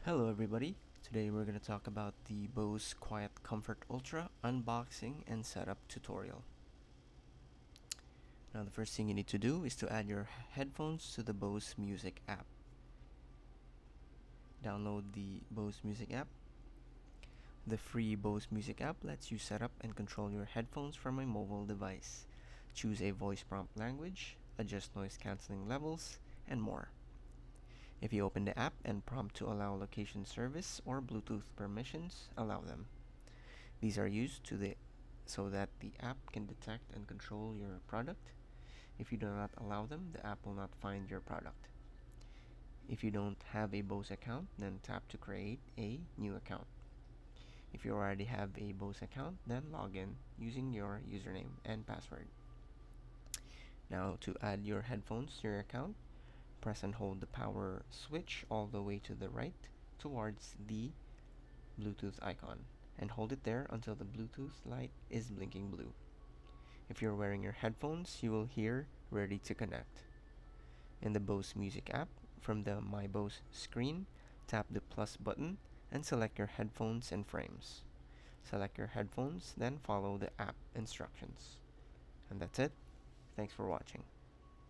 Hello everybody, today we're going to talk about the Bose QuietComfort Ultra unboxing and setup tutorial. Now the first thing you need to do is to add your headphones to the Bose Music app. Download the Bose Music app. The free Bose Music app lets you set up and control your headphones from a mobile device. Choose a voice prompt language, adjust noise cancelling levels, and more. If you open the app and prompt to allow location service or Bluetooth permissions, allow them. These are used so that the app can detect and control your product. If you do not allow them, the app will not find your product. If you don't have a Bose account, then tap to create a new account. If you already have a Bose account, then log in using your username and password. Now to add your headphones to your account, press and hold the power switch all the way to the right towards the Bluetooth icon, and hold it there until the Bluetooth light is blinking blue. If you're wearing your headphones, you will hear "Ready to Connect." In the Bose Music app, from the My Bose screen, tap the plus button and select your headphones and frames. Select your headphones, then follow the app instructions. And that's it. Thanks for watching.